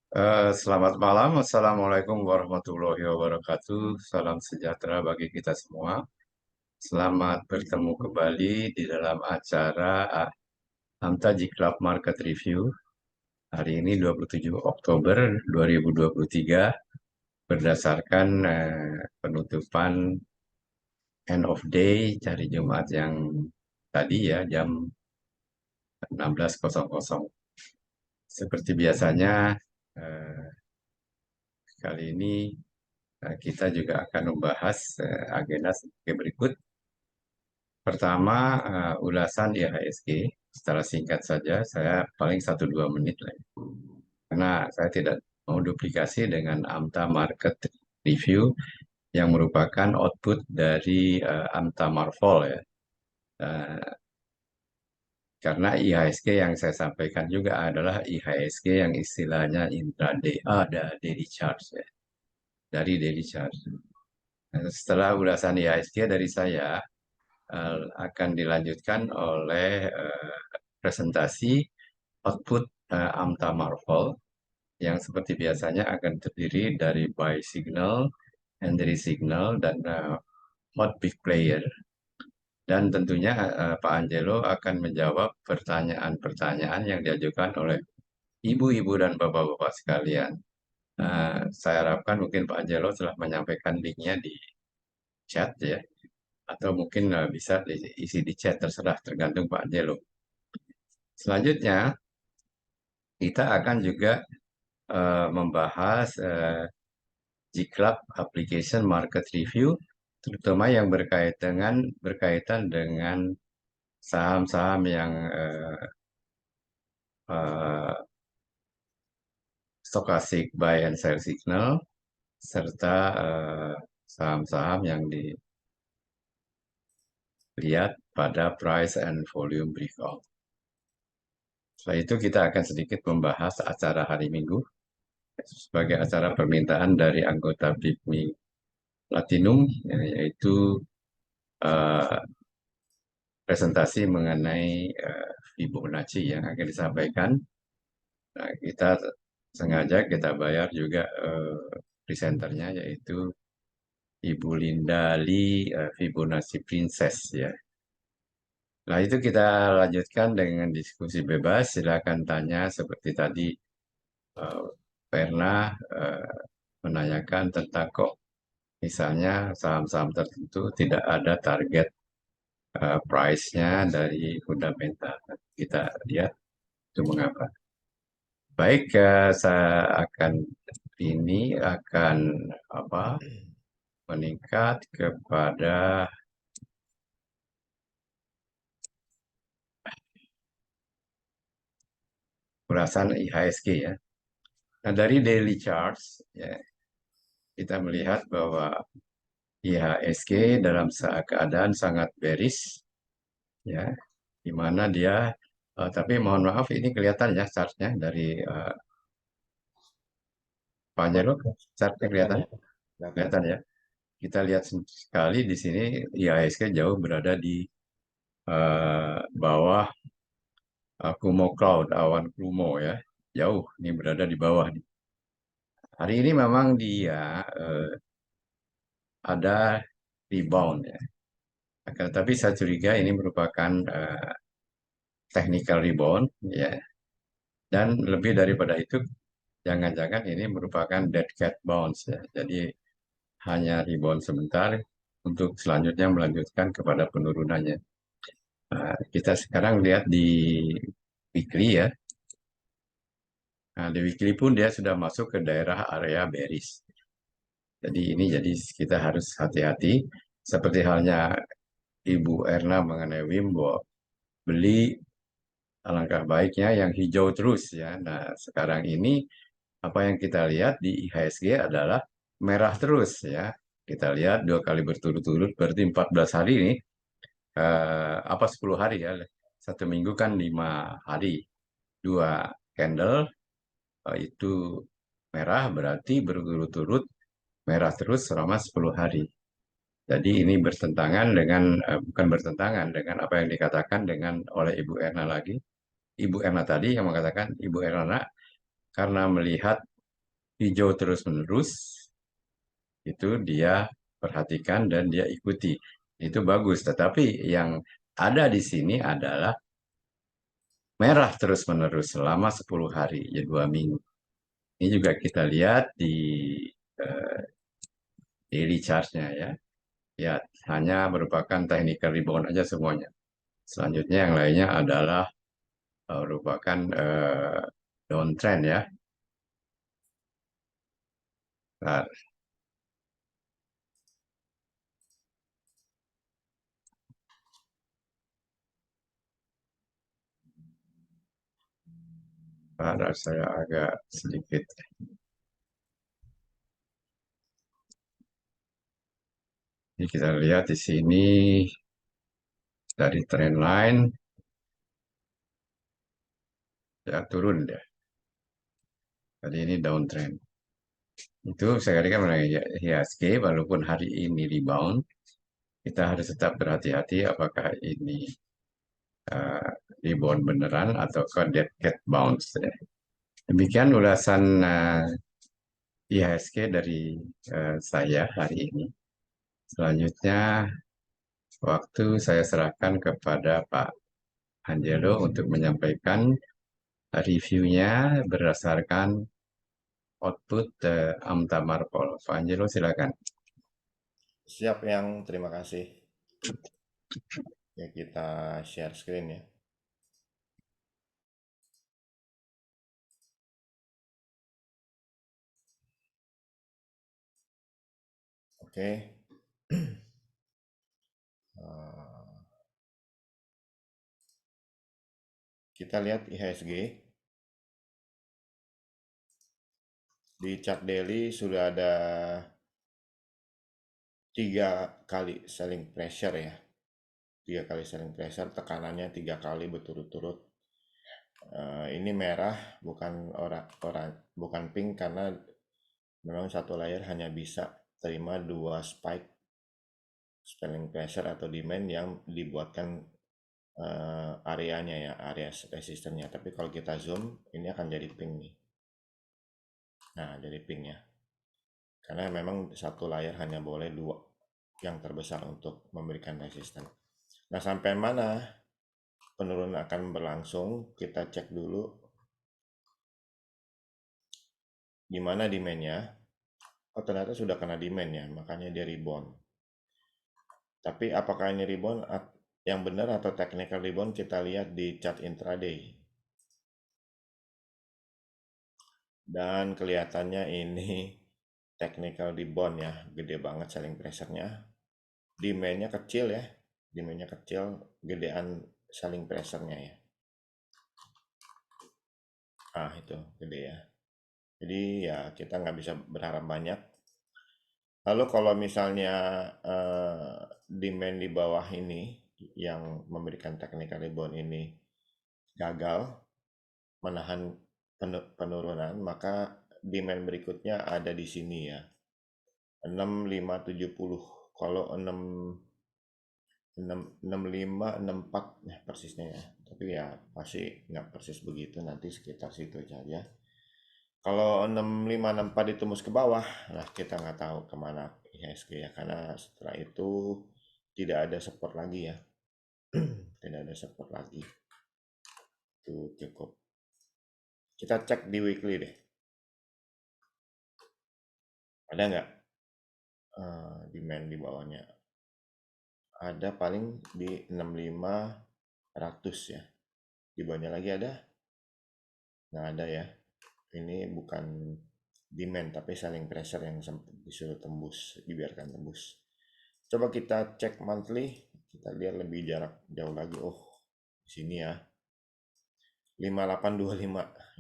Selamat malam, Assalamualaikum warahmatullahi wabarakatuh. Salam sejahtera bagi kita semua. Selamat bertemu kembali di dalam acara Hamta Club Market Review. Hari ini 27 Oktober 2023 berdasarkan penutupan end of day hari Jumat yang tadi ya jam 16.00. Seperti biasanya eh, kali ini kita juga akan membahas agenda sebagai berikut. Pertama, ulasan IHSG. Secara singkat saja, saya paling 1-2 menit lah. Karena saya tidak mau duplikasi dengan AMTA Market Review yang merupakan output dari AMTA Marvel ya. Eh, karena IHSG yang saya sampaikan juga adalah IHSG yang istilahnya intraday, ada daily charge ya, dari daily charge. Nah, setelah ulasan IHSG dari saya, akan dilanjutkan oleh presentasi output Amta Marvel yang seperti biasanya akan terdiri dari buy signal, entry signal, dan mod big player. Dan tentunya Pak Angelo akan menjawab pertanyaan-pertanyaan yang diajukan oleh ibu-ibu dan bapak-bapak sekalian. Saya harapkan mungkin Pak Angelo telah menyampaikan linknya di chat ya, atau mungkin bisa diisi di chat, terserah tergantung Pak Angelo. Selanjutnya, kita akan juga membahas GClub Application Market Review, terutama yang berkaitan dengan saham-saham yang eh, stochastic buy and sell signal, serta saham-saham yang dilihat pada price and volume breakout. Setelah itu kita akan sedikit membahas acara hari Minggu sebagai acara permintaan dari anggota BIPMI Platinum, yaitu eh, presentasi mengenai Fibonacci yang akan disampaikan. Nah, sengaja kita bayar juga presenternya, yaitu Ibu Linda Lee, Fibonacci Princess ya. Nah, itu kita lanjutkan dengan diskusi bebas. Silakan tanya seperti tadi eh, pernah menanyakan tentang kok misalnya saham-saham tertentu tidak ada target price-nya dari fundamental. Kita lihat itu mengapa. Baik, saya akan apa meningkat kepada ulasan IHSG ya. Nah, dari daily charts ya, kita melihat bahwa IHSG dalam keadaan sangat bearish ya, di mana dia tapi mohon maaf ini kelihatan ya chartnya dari Pak Jero, chartnya kelihatan, kelihatan ya. Kita lihat sekali di sini IHSG jauh berada di bawah Kumo Cloud, awan Kumo ya, jauh ini berada di bawah nih. Hari ini memang dia ada rebound ya. Tapi saya curiga ini merupakan technical rebound ya. Dan lebih daripada itu, jangan-jangan ini merupakan dead cat bounce ya. Jadi hanya rebound sebentar untuk selanjutnya melanjutkan kepada penurunannya. Kita sekarang lihat di weekly ya. Nah, di weekly pun dia sudah masuk ke daerah area bearish. Jadi kita harus hati-hati. Seperti halnya Ibu Erna mengenai Wimbo, beli alangkah baiknya yang hijau terus ya. Nah, sekarang ini apa yang kita lihat di IHSG adalah merah terus ya. Kita lihat 2 kali berturut-turut berarti 14 hari ini, 10 hari ya. 1 minggu kan 5 hari. 2 candle itu merah berarti berturut-turut merah terus selama 10 hari. Jadi ini bertentangan dengan bukan bertentangan dengan apa yang dikatakan oleh Ibu Erna lagi. Ibu Erna tadi yang mengatakan Ibu Erna karena melihat hijau terus-menerus, itu dia perhatikan dan dia ikuti. Itu bagus. Tetapi yang ada di sini adalah merah terus-menerus selama 10 hari, ya 2 minggu. Ini juga kita lihat di eh, daily charge-nya ya. Ya, hanya merupakan technical rebound aja semuanya. Selanjutnya yang lainnya adalah merupakan downtrend ya. Nah, para saya agak sedikit. Ini kita lihat di sini dari trend line ya turun ya. Tadi ini downtrend. Itu saya kira mengenai IHSG walaupun hari ini rebound, kita harus tetap berhati-hati apakah ini uh, rebound beneran atau dead cat bounce. Ya. Demikian ulasan IHSG dari saya hari ini. Selanjutnya waktu saya serahkan kepada Pak Angelo untuk menyampaikan reviewnya berdasarkan output Amta Marpol. Pak Angelo silakan. Siap yang terima kasih. Ya kita share screen ya. Oke. Eh, kita lihat IHSG di chart daily sudah ada 3 kali selling pressure ya. 3 kali selling pressure, tekanannya 3 kali berturut-turut. Ini merah, bukan pink karena memang satu layer hanya bisa terima 2 spike selling pressure atau demand yang dibuatkan areanya ya, area resistennya. Tapi kalau kita zoom, ini akan jadi pink nih. Nah, jadi pink ya. Karena memang satu layar hanya boleh 2 yang terbesar untuk memberikan resisten. Nah, sampai mana penurunan akan berlangsung, kita cek dulu di mana demand-nya. Oh, ternyata sudah kena demand ya, makanya dia rebound. Tapi apakah ini rebound yang benar atau technical rebound, kita lihat di chart intraday. Dan kelihatannya ini technical rebound ya, gede banget selling pressure-nya. Demand-nya kecil ya, demand-nya kecil, gedean selling pressure-nya ya. Ah, itu gede ya. Jadi ya kita nggak bisa berharap banyak. Lalu kalau misalnya demand di bawah ini yang memberikan technical rebound ini gagal menahan penurunan, maka demand berikutnya ada di sini ya. 6570. Kalau 6564 ya persisnya ya. Tapi ya pasti nggak persis begitu, nanti sekitar situ saja. Kalau 6564 ditembus ke bawah, nah kita nggak tahu kemana IHSG ya, karena setelah itu tidak ada support lagi ya, tidak ada support lagi. Itu cukup. Kita cek di weekly deh, ada nggak demand di bawahnya? Ada paling di 6500 ya. Di bawahnya lagi ada? Nggak ada ya. Ini bukan demand tapi selling pressure yang disuruh tembus, dibiarkan tembus. Coba kita cek monthly, kita lihat lebih jarak jauh lagi. Oh, di sini ya. 5825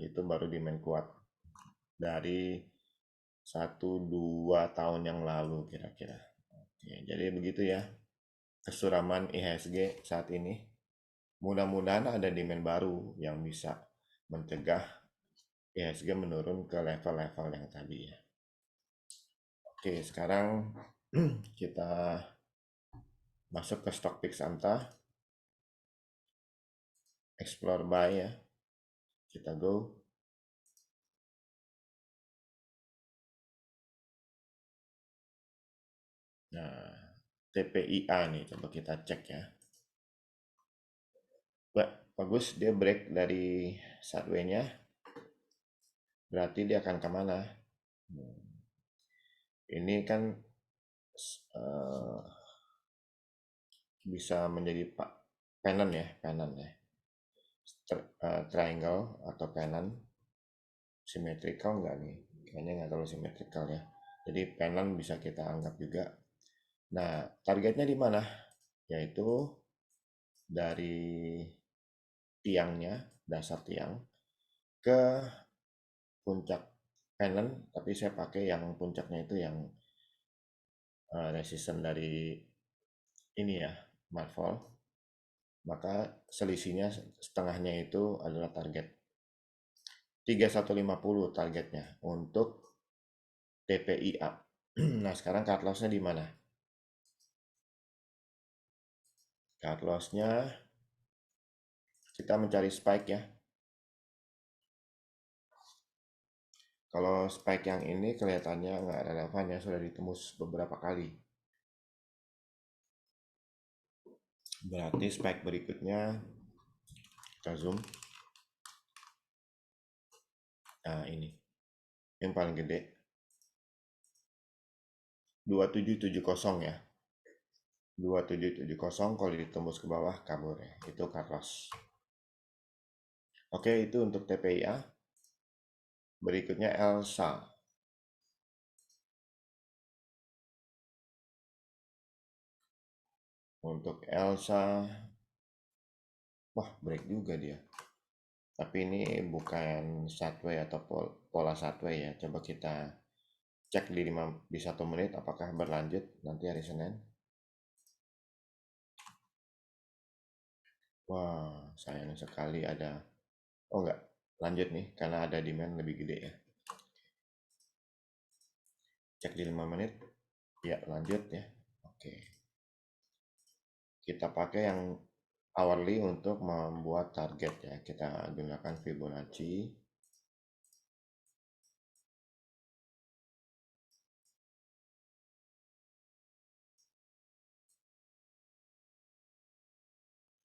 itu baru demand kuat dari 1-2 tahun yang lalu kira-kira. Oke, jadi begitu ya kesuraman IHSG saat ini. Mudah-mudahan ada demand baru yang bisa mencegah IHSG menurun ke level-level yang tadi ya. Oke, sekarang kita masuk ke stock pick Samta, explore buy ya. Kita go. TPIA nih, coba kita cek ya. Bagus, dia break dari sideways-nya, berarti dia akan kemana? Ini kan eh, bisa menjadi pennant ya, triangle atau pennant. Symmetrical nggak nih? Kayaknya nggak terlalu symmetrical ya. Jadi pennant bisa kita anggap juga. Nah, targetnya di mana? Yaitu dari tiangnya, dasar tiang, ke puncak pennant, tapi saya pakai yang puncaknya itu yang resisten dari ini ya, marvel. Maka selisihnya setengahnya itu adalah target. 3150 targetnya untuk TPIA. Nah, sekarang cut loss-nya di mana? Cut loss-nya kita mencari spike ya. Kalau spike yang ini kelihatannya nggak relevan ya, sudah ditembus beberapa kali. Berarti spike berikutnya kita zoom. Nah, ini yang paling gede 2770 ya. 2770 kalau ditembus ke bawah kabur ya. Itu cut loss. Oke, itu untuk TPIA. Berikutnya ELSA. Untuk ELSA, wah break juga dia. Tapi ini bukan sideways atau pola sideways ya. Coba kita cek di 1 menit apakah berlanjut nanti hari Senin. Wah, sayang sekali ada. Oh enggak, lanjut nih karena ada demand lebih gede ya. Cek di 5 menit. Ya, lanjut ya. Oke. Kita pakai yang hourly untuk membuat target ya. Kita gunakan Fibonacci.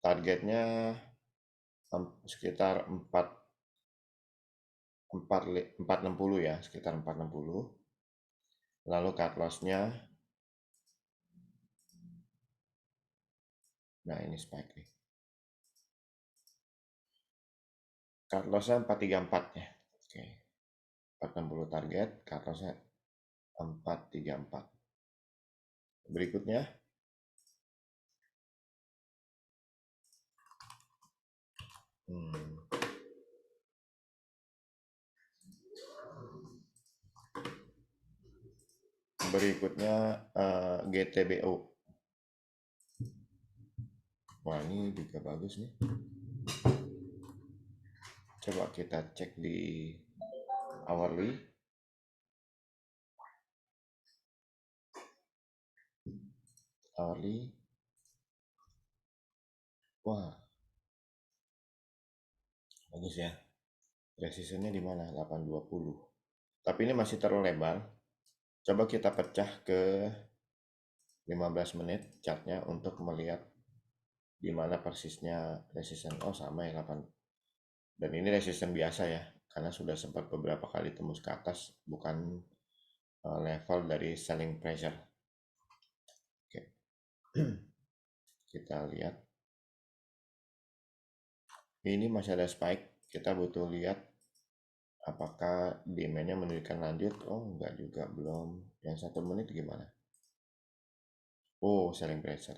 Targetnya sekitar 460 ya, sekitar 460. Lalu cut loss-nya, nah ini spike nih. Cut loss-nya 434 ya. Oke. 460 target, cut loss-nya 434. Berikutnya, berikutnya GTBO. Wah, ini juga bagus nih. Coba kita cek di hourly. Hourly. Wah, bagus ya. Resistance-nya di mana? 820. Tapi ini masih terlalu lebar. Coba kita pecah ke 15 menit chartnya untuk melihat di mana persisnya resisten. Oh, sama ya 8. Dan ini resisten biasa ya, karena sudah sempat beberapa kali tembus ke atas, bukan level dari selling pressure. Oke. Kita lihat. Ini masih ada spike. Kita butuh lihat apakah demand-nya menunjukkan lanjut. Oh, enggak juga, belum. Yang 1 menit gimana? Oh, selling pressure.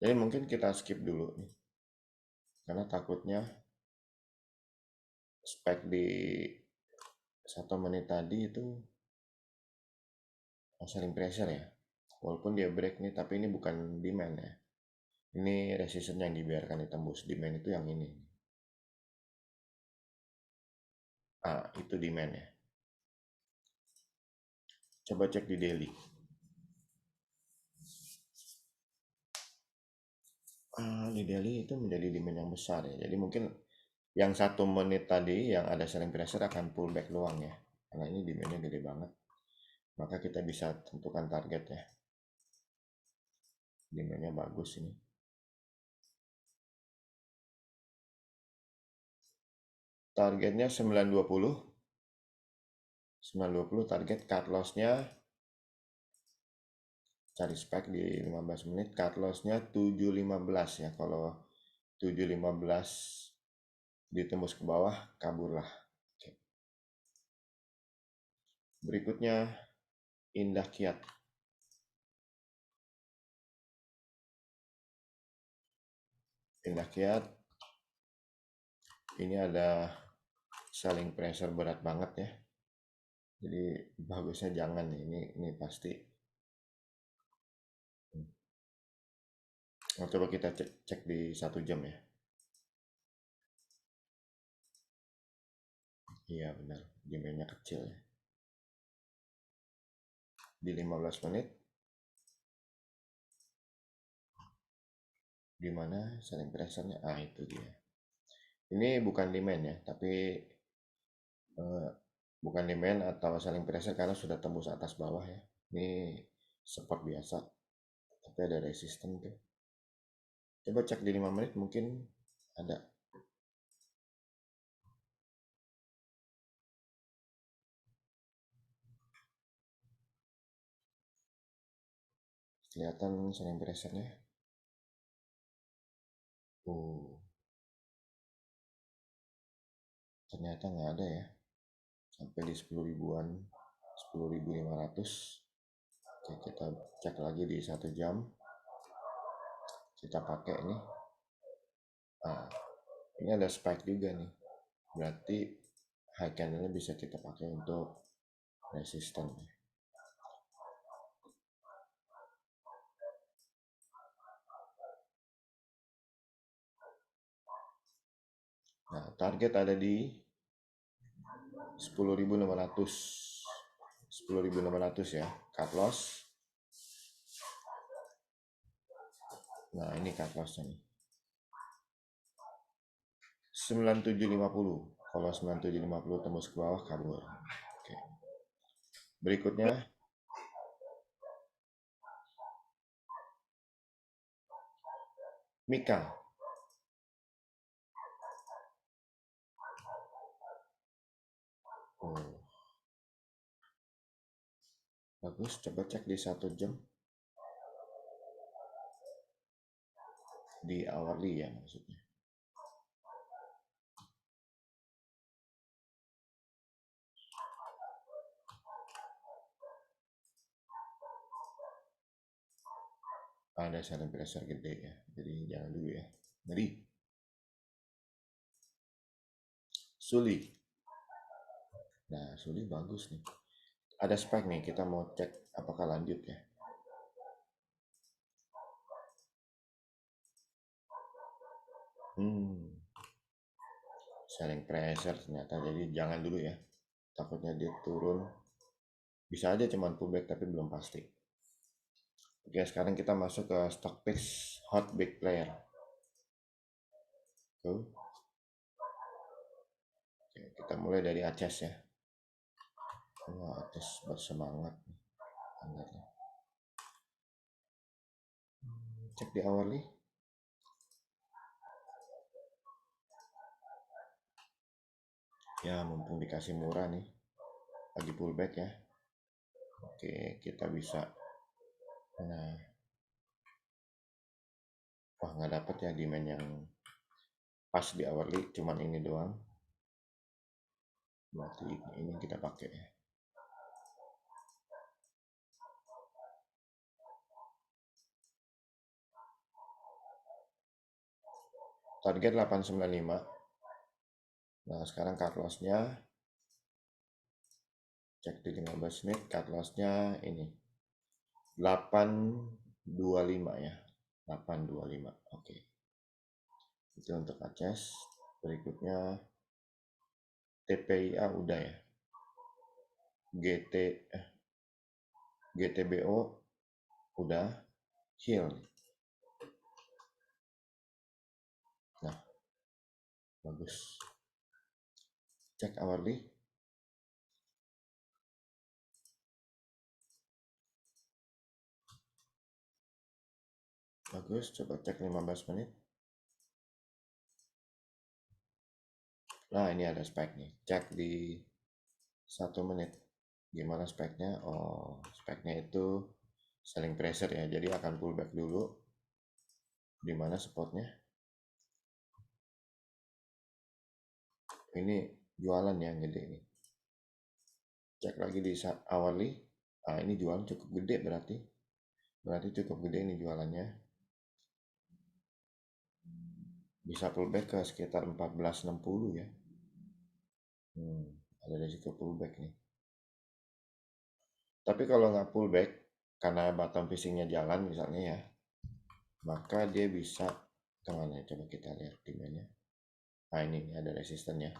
Jadi mungkin kita skip dulu nih. Karena takutnya spike di 1 menit tadi itu selling pressure ya. Walaupun dia break nih, tapi ini bukan demand ya. Ini resistance yang dibiarkan ditembus. Demand itu yang ini. Ah, itu demand ya. Coba cek di daily. Di daily itu menjadi demand yang besar ya. Jadi mungkin yang 1 menit tadi yang ada selling pressure akan pullback doang ya. Karena ini demandnya gede banget. Maka kita bisa tentukan target ya. Demandnya bagus ini. Targetnya 920. 920 target, cut lossnya cari spike di 15 menit, cut lossnya 715 ya. Kalau 715 ditembus ke bawah, kaburlah. Oke. Berikutnya Indah Kiat. Indah Kiat ini ada selling pressure berat banget ya. Jadi bagusnya jangan nih, ini pasti. Nah, coba kita cek di 1 jam ya. Iya benar, demandnya kecil ya. Di 15 menit, di mana selling pressure-nya? Ah, itu dia. Ini bukan demand ya, tapi bukan demand atau selling pressure karena sudah tembus atas bawah ya. Ini support biasa, tapi ada resisten tuh. Coba cek di 5 menit mungkin ada. Kelihatan selling pressure-nya. Ternyata nggak ada ya. Sampai di 10 ribuan, 10.500. Oke, kita cek lagi di 1 jam. Kita pakai ini. Ah, ini ada spike juga nih. Berarti high candle bisa kita pakai untuk resisten. Nah, target ada di 10.600. 10.600 ya, cut loss. Nah, ini cut lossnya nih. 9750. Kalau 9750 tembus ke bawah kabur. Oke. Berikutnya Mika. Oh, bagus. Coba cek di 1 jam. Di hourly ya maksudnya. Ada selling pressure gede ya. Jadi jangan dulu ya. Jadi Suli. Nah, Suli bagus nih. Ada spike nih, kita mau cek apakah lanjut ya. Selling pressure ternyata, jadi jangan dulu ya. Takutnya dia turun. Bisa aja cuman pullback tapi belum pasti. Oke, sekarang kita masuk ke Stockpix Hot Big Player. Tuh. Oke, kita mulai dari Aces ya. Wah, Aces bersemangat. Cek di hourly. Ya, mumpung dikasih murah nih. Lagi pullback ya. Oke, kita bisa. Nah, wah nggak dapet ya demand yang pas di hourly, cuman ini doang. Berarti ini kita pakai ya. Target 895. Nah, sekarang cut loss-nya cek di 15 menit, cut loss-nya ini 825 ya. 825. Oke. Itu untuk Aces. Berikutnya TPIA udah ya. GTBO udah. Heal. Nah, bagus. Cek hourly. Bagus, coba cek 15 menit. Nah, ini ada spek nih. Cek di 1 menit. Gimana speknya? Oh, speknya itu selling pressure ya. Jadi akan pullback dulu. Di mana spotnya? Ini jualan yang gede nih. Cek lagi di hourly. Nah, ini jualan cukup gede berarti. Berarti cukup gede ini jualannya. Bisa pullback ke sekitar 1460 ya. Ada resiko pullback nih. Tapi kalau nggak pullback, karena bottom fishingnya jalan misalnya ya, maka dia bisa kemana? Coba kita lihat demandnya. Nah ini ada resistennya.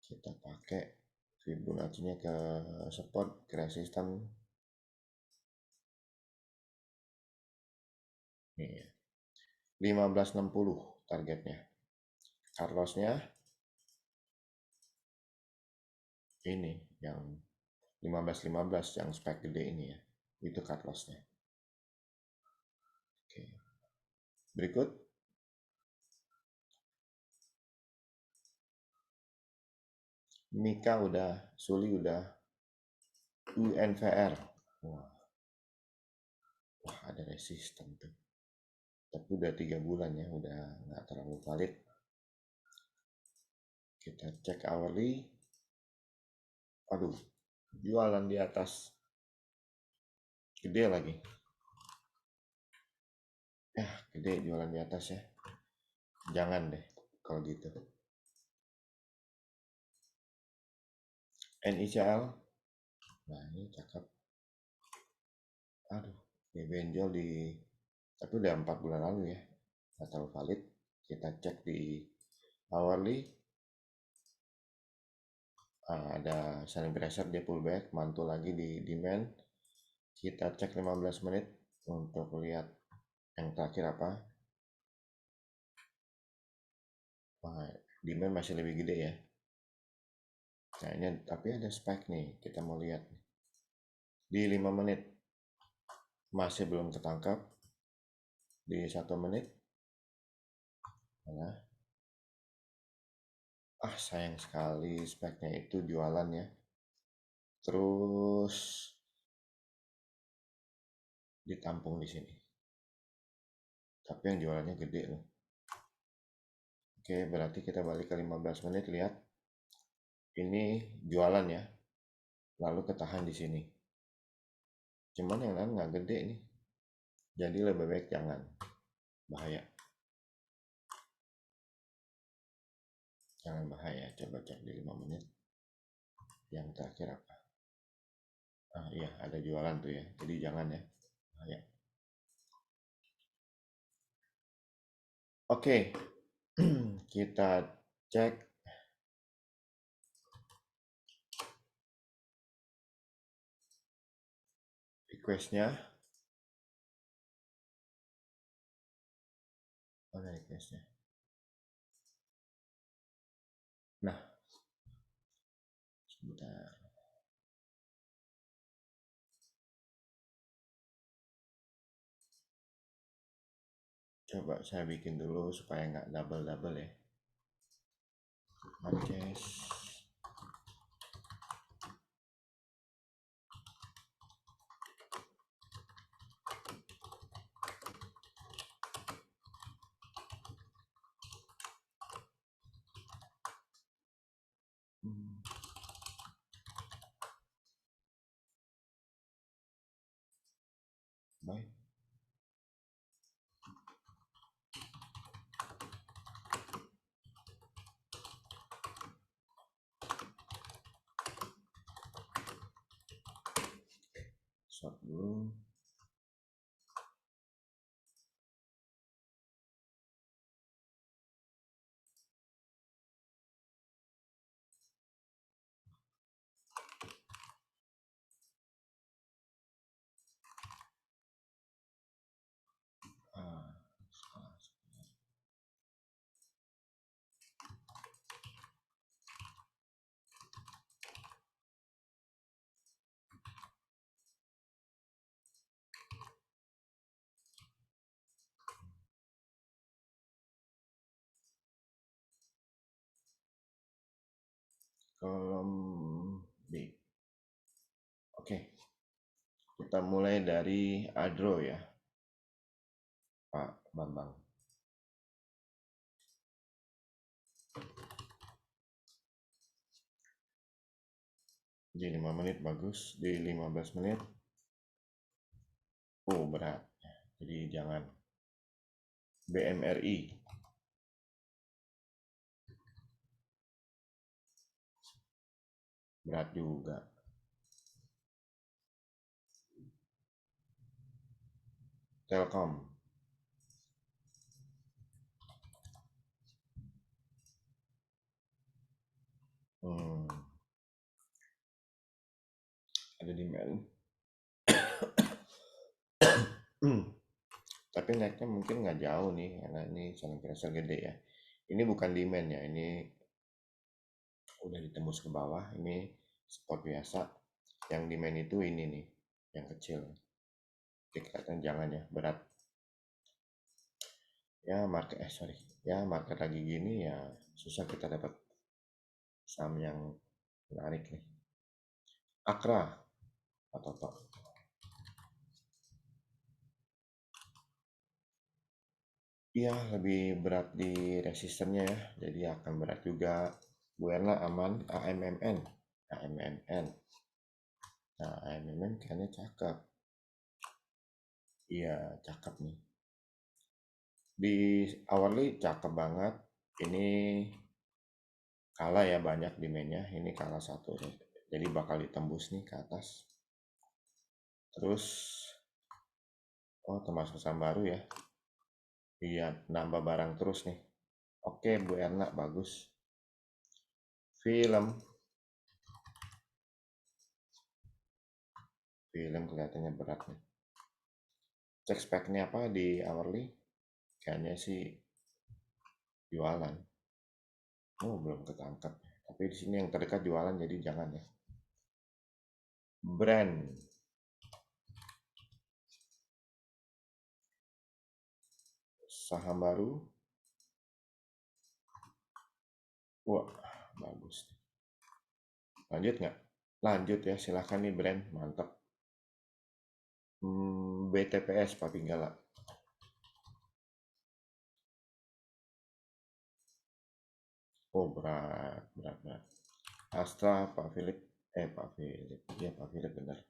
Kita pakai Fibonacci-nya ke support, ke resisten. Nih ya. 1560 targetnya. Cut loss-nya ini yang 1515 yang spek gede ini ya. Itu cut loss-nya. Oke. Berikut Mika udah, Suli udah, UNVR. Wah, ada resisten tuh. Tapi udah 3 bulan ya, udah nggak terlalu valid. Kita cek hourly. Aduh, jualan di atas. Gede lagi. Gede jualan di atas ya. Jangan deh kalau gitu. NICL. Nah, ini cakep. Aduh, dia benjol di, tapi udah 4 bulan lalu ya. Nggak terlalu valid. Kita cek di hourly. Ada selling pressure, dia pullback, mantul lagi di demand. Kita cek 15 menit untuk lihat yang terakhir apa. Demand masih lebih gede ya. Nah ini tapi ada spike nih, kita mau lihat di 5 menit masih belum ketangkap. Di 1 menit mana? Sayang sekali speknya itu jualan ya. Terus ditampung di sini. Tapi yang jualannya gede loh. Oke, berarti kita balik ke 15 menit, lihat. Ini jualan ya. Lalu ketahan di sini. Cuman yang lain nggak gede nih. Jadi lebih baik jangan. Bahaya. Jangan bahaya. Coba cek di 5 menit. Yang terakhir apa? Iya, ada jualan tuh ya. Jadi jangan ya. Bahaya. Oke. Kita cek requestnya. Mana requestnya? Nah, sebentar. Coba saya bikin dulu supaya nggak double-double ya. Purchase. Baik. Short dulu. Ah, salah. Kita mulai dari Adro ya, Pak Bambang. Di 5 menit bagus, di 15 menit, berat. Jadi jangan. BMRI, berat juga. Telkom, hmm, ada demand. Tapi naiknya mungkin nggak jauh nih, karena ini selling pressure gede ya. Ini bukan demand ya, ini udah ditembus ke bawah. Ini support biasa. Yang demand itu ini nih, yang kecil. Oke, kelihatan jangan ya, berat. Ya market lagi gini ya susah kita dapat saham yang menarik nih. Akra atau Tok. Iya, lebih berat di resistennya ya, jadi akan berat juga. Buena aman, AMMN, AMMN. Nah, AMMN kayaknya cakep. Iya, cakep nih. Di hourly cakep banget. Ini kalah ya banyak demandnya. Ini kalah satu nih. Jadi bakal ditembus nih ke atas. Terus, termasuk saham baru ya. Iya, nambah barang terus nih. Oke, Bu Erna, bagus. Film, film kelihatannya berat nih. Cek speknya apa di hourly? Kayaknya sih jualan. Oh, belum ketangkap. Tapi di sini yang terdekat jualan, jadi jangan ya. Brand, saham baru. Wah, bagus. Lanjut nggak? Lanjut ya, silahkan nih brand, mantap. BTPS Pak Pinggala. Oh, berat, berat, berat. Astra Pak Philip, Pak Philip, iya Pak Philip benar.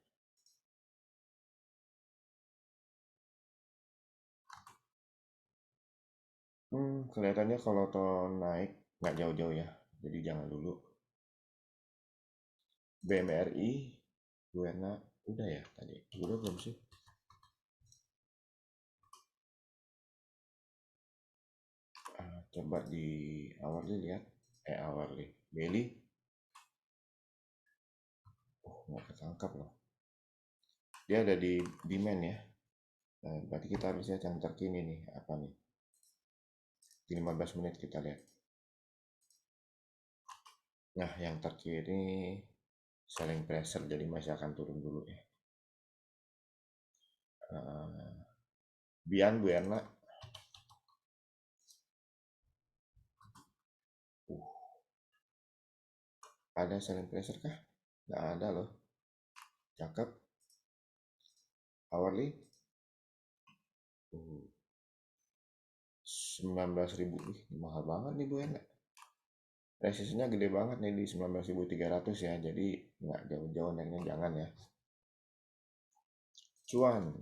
Kelihatannya kalau tahun naik nggak jauh-jauh ya, jadi jangan dulu. BMRI, Buena, udah ya tadi, udah belum sih? Coba di hourly lihat, hourly, daily, nggak ketangkap loh. Dia ada di demand ya. Nah, berarti kita harus lihat yang terkini nih, apa nih? Di 15 menit kita lihat. Nah, yang terkini selling pressure, jadi masih akan turun dulu ya. Bian, Bu Erna. Ada selling pressure kah? Nggak ada loh. Cakep. Hourly. 19.000. Mahal banget nih Bu Erna. Resistnya gede banget nih di 19.300 ya. Jadi nggak jauh-jauh naiknya, jangan ya. Cuan.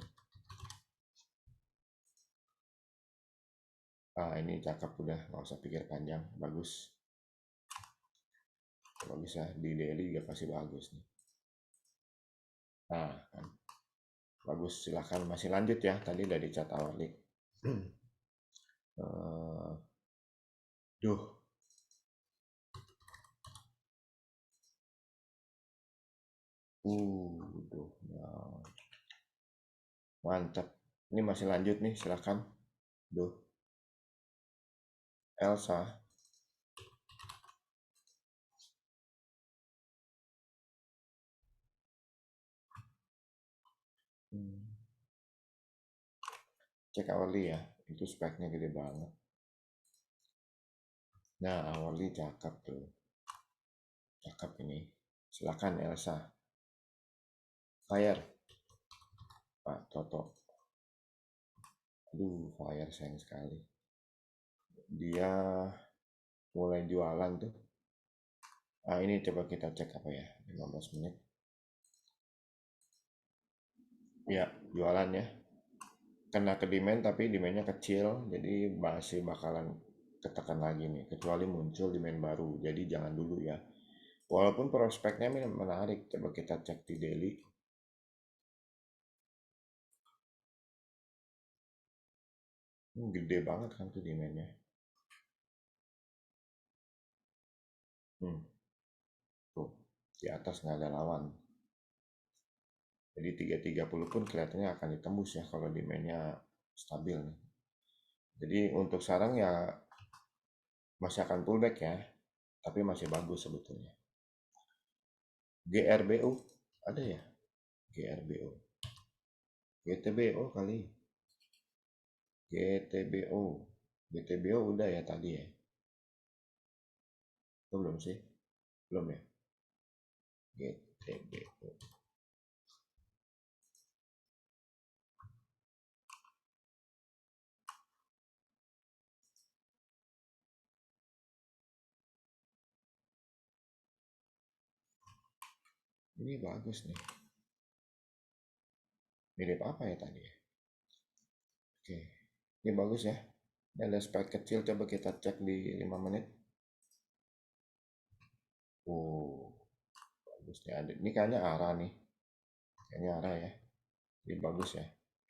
Ini cakep udah, nggak usah pikir panjang. Bagus. Kalau bisa di daily juga pasti bagus nih. Nah, kan. Bagus, silahkan masih lanjut ya. Tadi udah di chat hourly. Duh, duh, ya. Mantap. Ini masih lanjut nih, silahkan. Duh, Elsa. Cek hourly ya, itu speknya gede banget. Nah, hourly cakep tuh. Cakep ini. Silahkan Elsa. Fire. Pak Toto. Aduh, fire sayang sekali. Dia mulai jualan tuh. Ini coba kita cek apa ya, 15 menit. Ya, jualan ya. Kena ke demand tapi demandnya kecil, jadi masih bakalan ketekan lagi nih. Kecuali muncul demand baru, jadi jangan dulu ya. Walaupun prospeknya menarik, coba kita cek di daily. Gede banget kan tuh demandnya. Hmm, tuh di atas nggak ada lawan. Jadi 330 pun kelihatannya akan ditembus ya kalau demandnya stabil nih. Jadi untuk sekarang ya masih akan pullback ya, tapi masih bagus sebetulnya. GRBU ada ya? GRBU, GTBO kali. GTBO, GTBO udah ya tadi ya? Oh, belum sih? Belum ya? GTBO. Ini bagus nih. Mirip apa ya tadi ya? Oke, ini bagus ya. Ini ada spike kecil, coba kita cek di 5 menit. Oh, bagus nih. Ini kayaknya arah nih. Kayaknya arah ya. Ini bagus ya.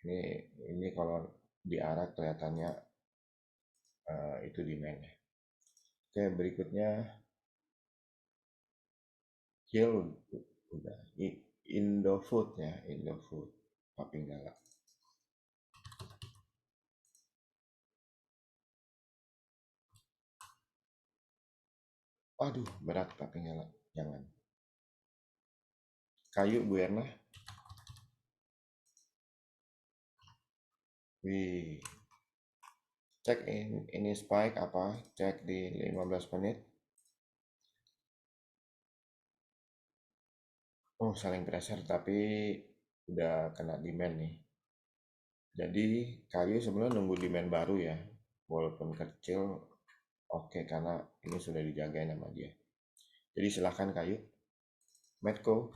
Ini kalau di arah kelihatannya itu demand ya. Oke, berikutnya Kill udah. Indofood ya, Indofood. Papinggala. Aduh, berat Papinggala. Jangan. Kayu Bu Erna. Wih. Cek ini spike apa? Cek di 15 menit. Oh, saling pressure tapi udah kena demand nih. Jadi kayu sebenarnya nunggu demand baru ya. Walaupun kecil, oke karena ini sudah dijagain sama dia. Jadi silahkan kayu. Medco.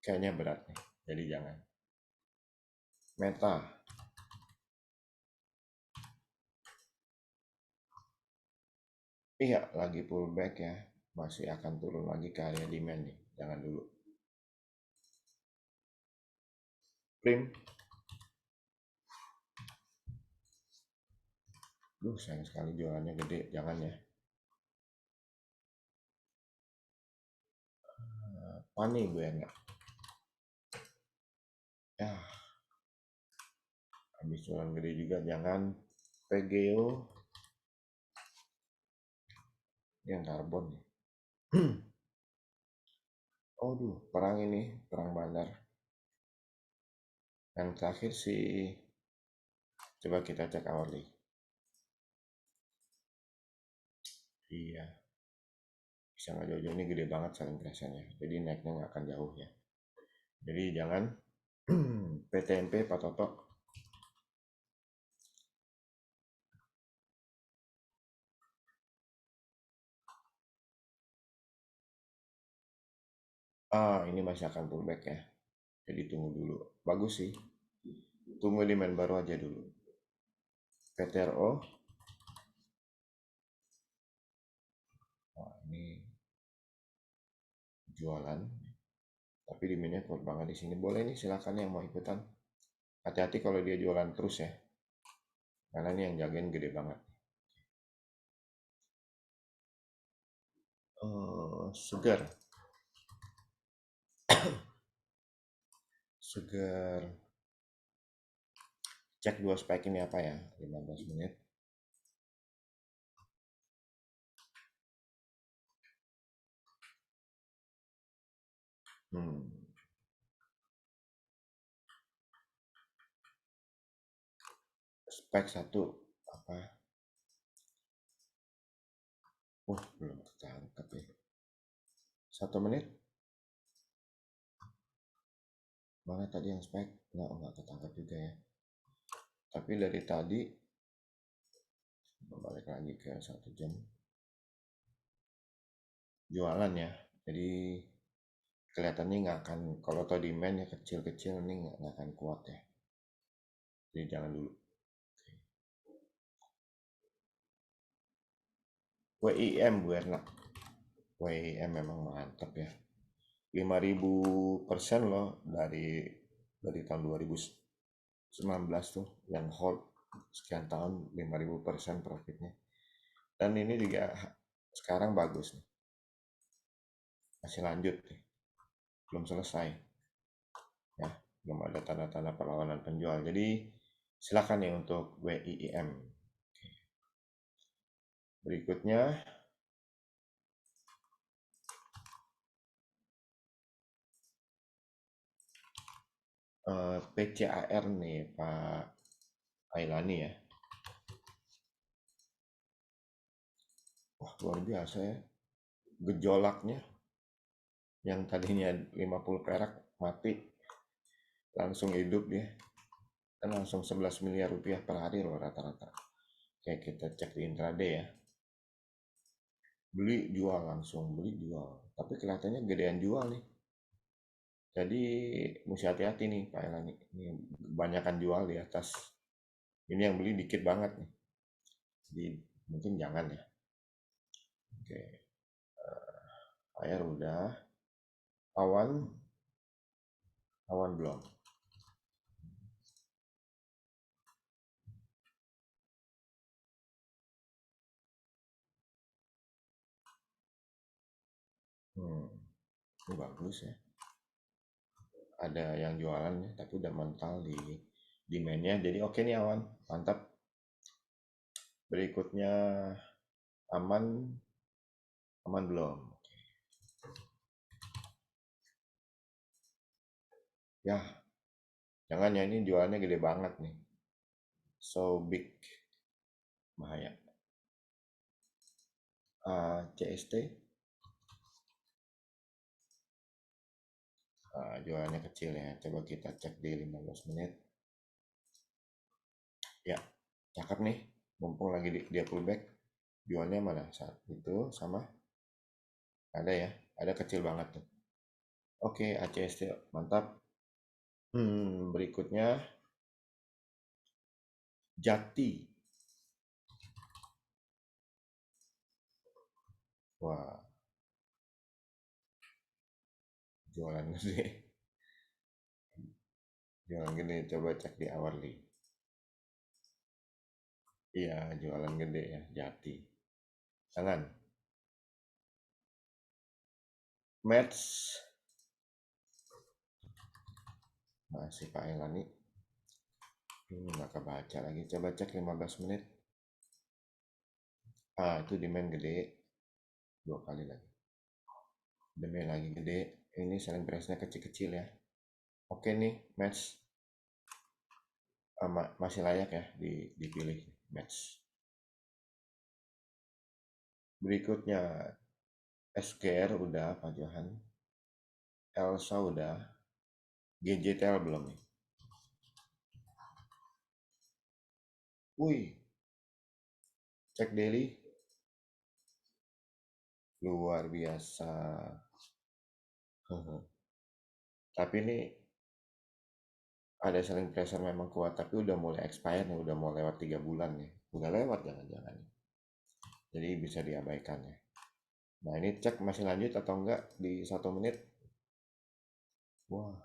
Kayaknya berat nih. Jadi jangan. Meta. Iya, lagi pullback ya. Masih akan turun lagi ke area demand nih. Jangan dulu. Prim. Duh, sayang sekali jualannya gede. Jangan ya. Pani gue enak. Ya, habis jualan gede juga. Jangan. PGO. Yang karbon nih. Aduh, perang ini. Perang bandar. Yang terakhir sih. Coba kita cek hourly. Iya. Bisa nggak jauh-jauh ini gede banget saling pressure-nya. Jadi naiknya nggak akan jauh ya. Jadi jangan. PTMP Pak Toto. Ini masih akan pullback ya. Jadi tunggu dulu. Bagus sih. Tunggu demand baru aja dulu. PTRO. Wah, ini jualan. Tapi demandnya kuat banget di sini. Boleh nih silakan yang mau ikutan. Hati-hati kalau dia jualan terus ya. Karena ini yang jagain gede banget. Segar. Segar. Cek dua spike ini apa ya? 15 menit. Hmm. Spike satu apa? Belum ketangkep ya. 1 menit. Mana tadi yang spike? Nggak ketangkap juga ya. Tapi dari tadi balik lagi ke 1 jam jualan ya. Jadi kelihatannya nggak akan, kalau tau demand ya kecil-kecil ini nggak akan kuat ya. Jadi jangan dulu. WIM Bu Erna. WIM memang mantap ya. 5.000% loh dari tahun 2019 tuh yang hold sekian tahun 5.000% profitnya. Dan ini juga sekarang bagus nih. Masih lanjut nih. Belum selesai. Ya, belum ada tanda-tanda perlawanan penjual. Jadi silakan nih untuk WIM. Berikutnya PCAR nih Pak Ailani ya. Wah, luar biasa ya. Gejolaknya yang tadinya 50 perak mati langsung hidup ya. Dan langsung 11 miliar rupiah per hari loh rata-rata. Kayak kita cek di intraday ya. Beli jual langsung, beli jual. Tapi kelihatannya gedean jual nih. Jadi mesti hati-hati nih Pak Elani. Ini kebanyakan jual di atas. Ini yang beli dikit banget nih. Jadi mungkin jangan ya. Oke, air udah. Awan, awan belum. Ini bagus ya. Ada yang jualan ya, tapi udah mental di demandnya. Jadi oke nih awan, mantap. Berikutnya aman, aman belum. Ya, jangan ya, ini jualannya gede banget nih. So big, bahaya. CST, jualannya kecil ya. Coba kita cek di 15 menit. Ya, cakep nih. Mumpung lagi dia pullback. Jualnya mana? Saat itu sama. Ada ya, ada kecil banget tuh. Oke, ACST mantap. Berikutnya Jati. Wah, jualan gede. Jualan gede, coba cek di hourly. Iya, jualan gede ya, Jati. Jangan. Match. Masih Pak Elani. Ini nggak kebaca lagi. Coba cek 15 menit. Itu demand gede. 2 kali lagi. Demand lagi gede. Ini selling price-nya kecil-kecil ya. Oke nih, match. Masih layak ya dipilih match. Berikutnya SGR udah Pak Johan. Elsa udah. GJTL belum nih. Wih, cek daily. Luar biasa. Tapi ini ada selling pressure memang kuat, tapi udah mulai expired nih, udah mau lewat 3 bulan nih. Udah lewat jangan-jangan. Jadi bisa diabaikan ya. Nah ini cek masih lanjut atau enggak di 1 menit. Wah,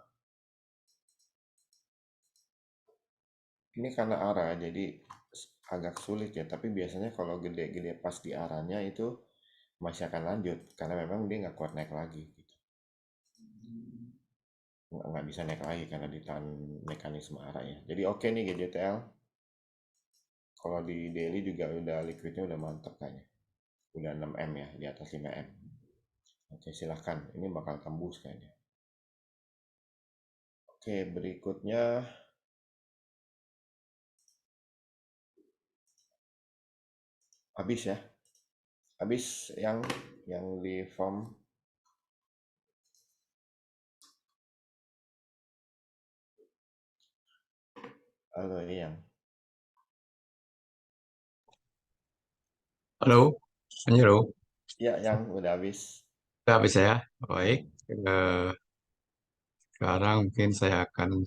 ini karena arah jadi agak sulit ya. Tapi biasanya kalau gede-gede pas di arahnya itu masih akan lanjut. Karena memang dia nggak kuat naik lagi. Gitu. Nggak bisa naik lagi karena ditahan mekanisme arah ya. Jadi oke nih GJTL. Kalau di daily juga udah liquidnya udah mantap kayaknya. Udah 6M ya, di atas 5M. Oke, silahkan. Ini bakal tembus kayaknya. Oke, berikutnya habis ya. Habis yang di form Halo, Yang. Halo, halo. Ya, Yang udah habis. Sudah bisa ya? Baik. Eh, Sekarang mungkin saya akan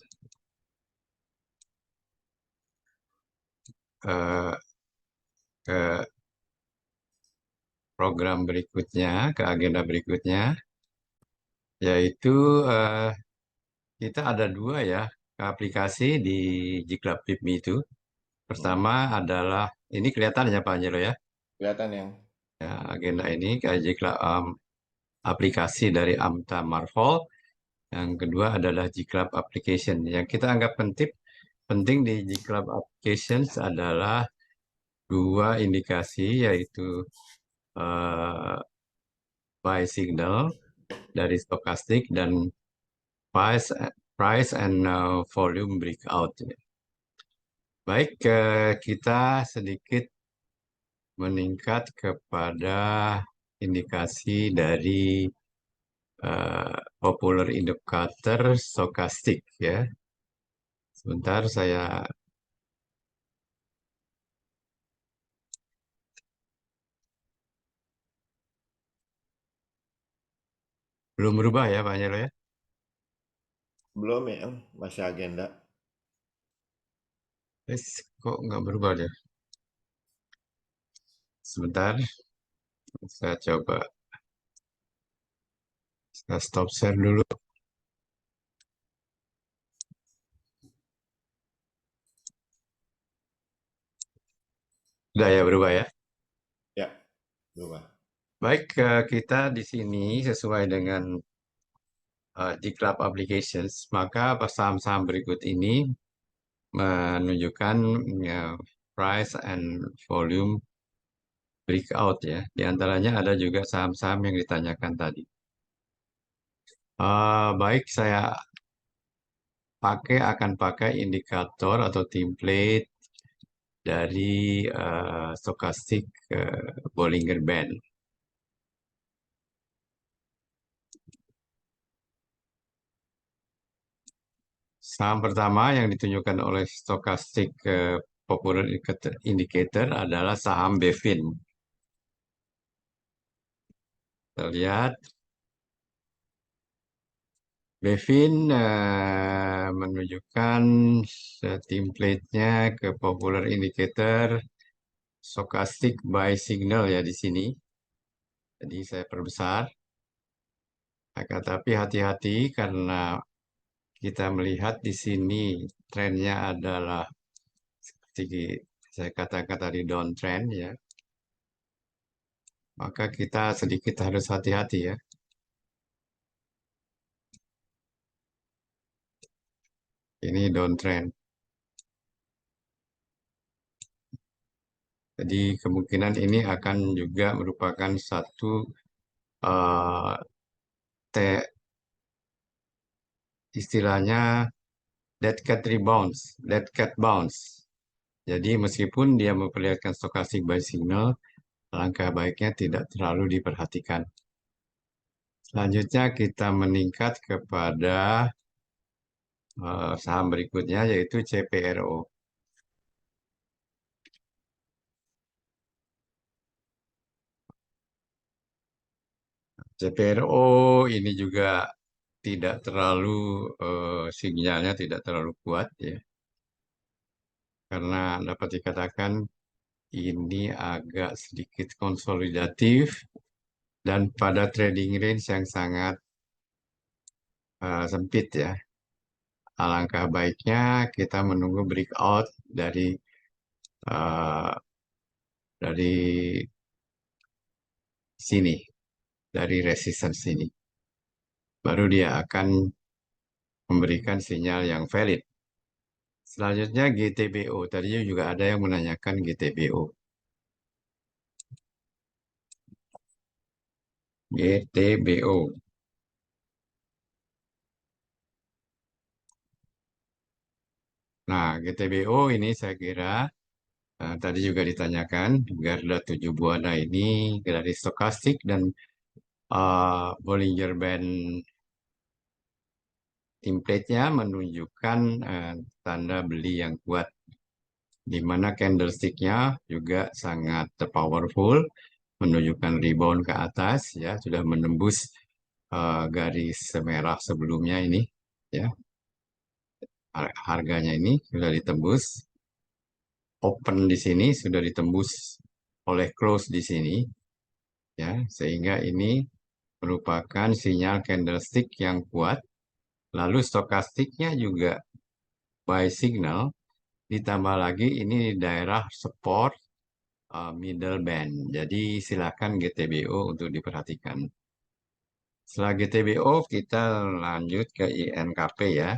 eh, ke program berikutnya, ke agenda berikutnya, yaitu eh, kita ada dua ya aplikasi di Jiklab PIPMI itu. Hmm. Pertama adalah, ini kelihatan ya Pak Angelo ya, Kelihatan yang. ya agenda ini ke Jiklab aplikasi dari Amta Marvel. Yang kedua adalah Jiklab Application. Yang kita anggap penting di Jiklab Applications adalah dua indikasi yaitu eh, buy signal dari stokastik dan price price and volume breakout. Baik, kita sedikit meningkat kepada indikasi dari popular indicator stokastik ya. Sebentar saya belum berubah ya Pak Nyelo ya. Belum yang, masih agenda. Yes, kok nggak berubah ya? Sebentar, saya coba saya stop share dulu. Sudah ya berubah ya. Ya, berubah. Baik, kita di sini sesuai dengan G-Club Applications, maka saham-saham berikut ini menunjukkan ya, price and volume breakout ya. Di antaranya ada juga saham-saham yang ditanyakan tadi. Baik, saya akan pakai indikator atau template dari stochastic Bollinger Band. Saham pertama yang ditunjukkan oleh stochastic popular indicator adalah saham Bevin. Kita lihat Bevin menunjukkan template-nya ke popular indicator stochastic buy signal ya di sini. Jadi saya perbesar. Akan tapi hati-hati karena kita melihat di sini trennya adalah seperti saya katakan tadi downtrend ya. Maka kita sedikit harus hati-hati ya. Ini downtrend. Jadi kemungkinan ini akan juga merupakan satu eh, te- istilahnya dead cat rebounds, dead cat bounce. Jadi meskipun dia memperlihatkan stokastik buy signal, langkah baiknya tidak terlalu diperhatikan. Selanjutnya kita meningkat kepada saham berikutnya yaitu CPRO. CPRO ini juga tidak terlalu sinyalnya tidak terlalu kuat ya karena dapat dikatakan ini agak sedikit konsolidatif dan pada trading range yang sangat sempit ya. Alangkah baiknya kita menunggu breakout eh, dari sini, dari resistance ini. Baru dia akan memberikan sinyal yang valid. Selanjutnya GTBO. Tadi juga ada yang menanyakan GTBO. GTBO. Nah, GTBO ini saya kira tadi juga ditanyakan Garda 7 Buana ini dari stokastik dan Bollinger Band template-nya menunjukkan tanda beli yang kuat, di mana candlestick-nya juga sangat powerful, menunjukkan rebound ke atas, ya sudah menembus garis merah sebelumnya ini, ya harganya ini sudah ditembus, open di sini sudah ditembus oleh close di sini, ya sehingga ini merupakan sinyal candlestick yang kuat. Lalu stokastiknya juga buy signal, ditambah lagi ini di daerah support middle band. Jadi silakan GTBO untuk diperhatikan. Setelah GTBO kita lanjut ke INKP ya.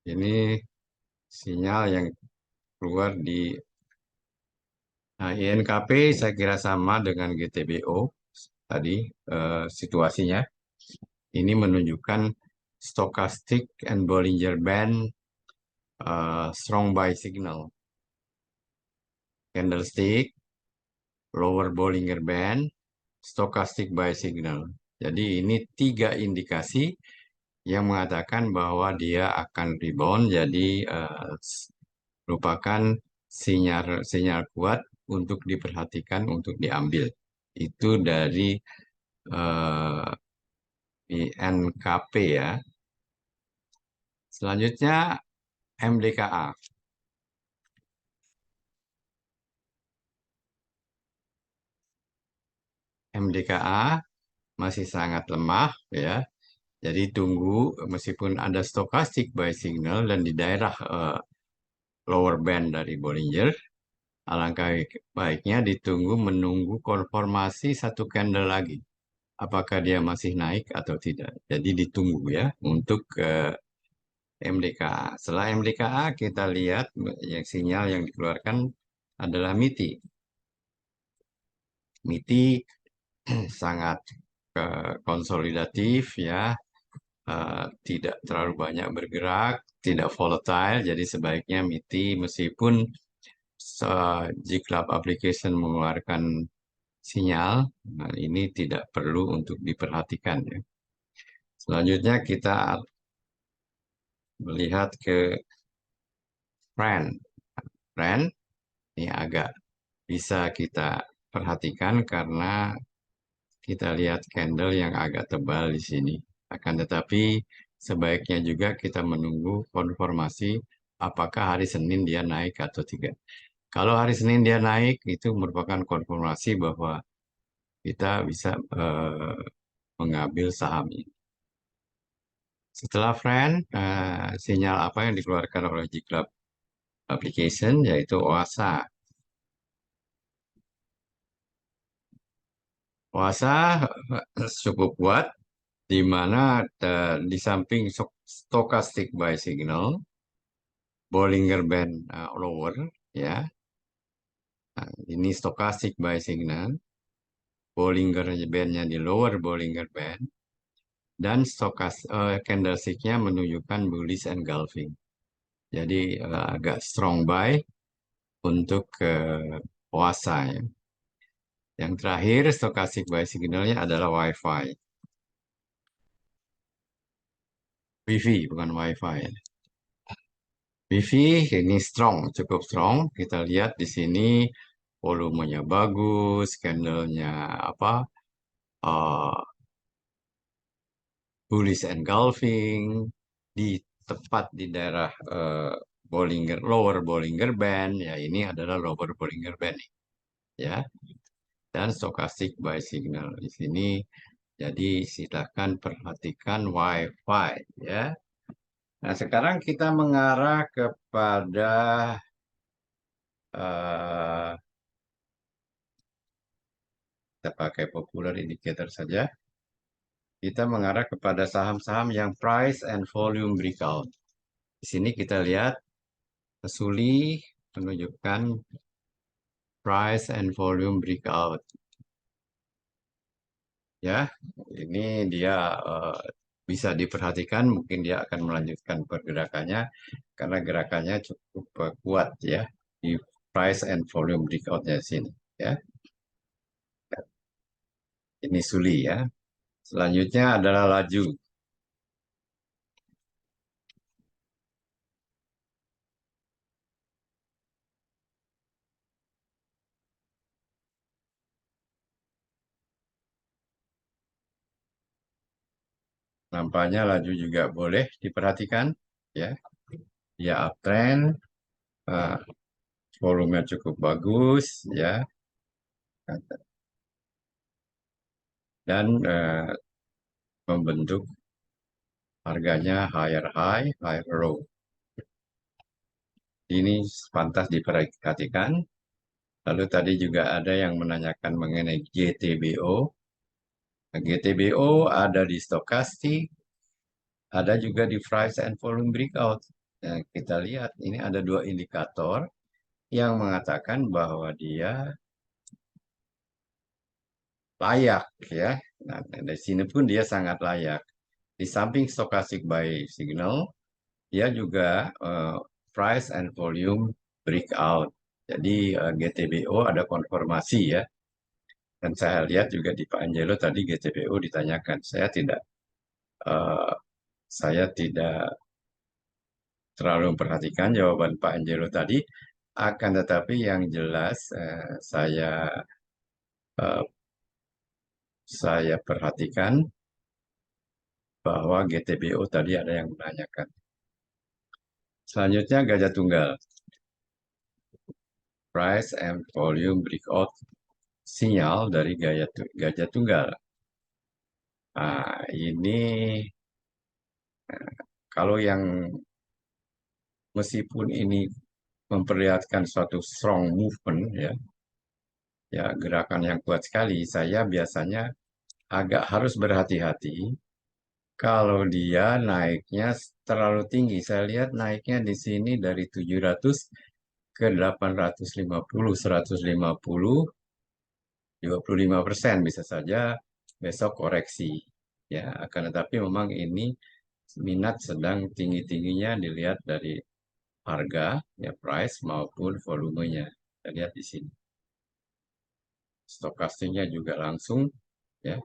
Ini sinyal yang keluar di INKP, saya kira sama dengan GTBO tadi situasinya. Ini menunjukkan stochastic and Bollinger Band strong buy signal. Candlestick, lower Bollinger Band, stochastic buy signal. Jadi ini tiga indikasi yang mengatakan bahwa dia akan rebound. Jadi merupakan sinyal kuat untuk diperhatikan, untuk diambil. Itu dari eh, INKP ya. Selanjutnya MDKA. MDKA masih sangat lemah ya. Jadi tunggu meskipun ada stochastic buy signal dan di daerah lower band dari Bollinger, alangkah baiknya menunggu konfirmasi satu candle lagi. Apakah dia masih naik atau tidak. Jadi ditunggu ya untuk MDKA. Setelah MDKA kita lihat yang sinyal yang dikeluarkan adalah MITI. MITI sangat konsolidatif ya, tidak terlalu banyak bergerak, tidak volatile, jadi sebaiknya MITI meskipun GClub application mengeluarkan sinyal, nah ini tidak perlu untuk diperhatikan ya. Selanjutnya kita melihat ke trend. Trend ini agak bisa kita perhatikan karena kita lihat candle yang agak tebal di sini. Akan tetapi sebaiknya juga kita menunggu konfirmasi apakah hari Senin dia naik atau tidak. Kalau hari Senin dia naik, itu merupakan konfirmasi bahwa kita bisa mengambil saham ini. Setelah friend, sinyal apa yang dikeluarkan oleh GClub application yaitu OASA. OASA cukup kuat di mana di samping stochastic buy signal, Bollinger Band lower ya. Nah, ini stochastic buy signal, Bollinger Band-nya di lower Bollinger Band, dan candlestick-nya menunjukkan bullish engulfing. Jadi agak strong buy untuk puasa ya. Yang terakhir stochastic buy signalnya adalah Wi-Fi. Wi-Fi bukan Wi-Fi. Wi-Fi ini strong, cukup strong. Kita lihat di sini volumenya bagus, candlenya apa? uh, Bullish engulfing di tepat di daerah lower Bollinger Band ya, ini adalah lower Bollinger Band ya, dan stochastic buy signal di sini. Jadi silakan perhatikan Wi-Fi ya. Nah, sekarang kita mengarah kepada eh, kita pakai popular indicator saja. Kita mengarah kepada saham-saham yang price and volume breakout. Di sini kita lihat Suli menunjukkan price and volume breakout. Ya, ini dia bisa diperhatikan, mungkin dia akan melanjutkan pergerakannya karena gerakannya cukup kuat ya di price and volume breakout-nya sini ya. Ini Suli ya. Selanjutnya adalah laju. Nampaknya laju juga boleh diperhatikan ya. Dia uptrend, eh, volumenya cukup bagus ya, dan membentuk harganya higher high, higher low. Ini pantas diperhatikan. Lalu tadi juga ada yang menanyakan mengenai GTBO. Nah, GTBO ada di stokastik, ada juga di price and volume breakout. Nah, kita lihat ini ada dua indikator yang mengatakan bahwa dia layak ya. Nah, dari sini pun dia sangat layak. Di samping stochastic buy signal, dia juga price and volume breakout. Jadi GTBO ada konfirmasi ya. Dan saya lihat juga di Pak Angelo tadi GTBO ditanyakan. Eh, saya tidak terlalu memperhatikan jawaban Pak Angelo tadi. Akan tetapi yang jelas eh, saya perhatikan bahwa GTBO tadi ada yang menanyakan. Selanjutnya gajah tunggal. Price and volume breakout sinyal dari gajah tunggal. Nah, ini kalau yang meskipun ini memperlihatkan suatu strong movement ya, ya gerakan yang kuat sekali, saya biasanya agak harus berhati-hati kalau dia naiknya terlalu tinggi. Saya lihat naiknya di sini dari 700 ke 850, 150, 25% bisa saja besok koreksi. Ya, akan tetapi memang ini minat sedang tinggi-tingginya dilihat dari harga, ya price maupun volumenya. Kita lihat di sini. Stokastiknya juga langsung, ya,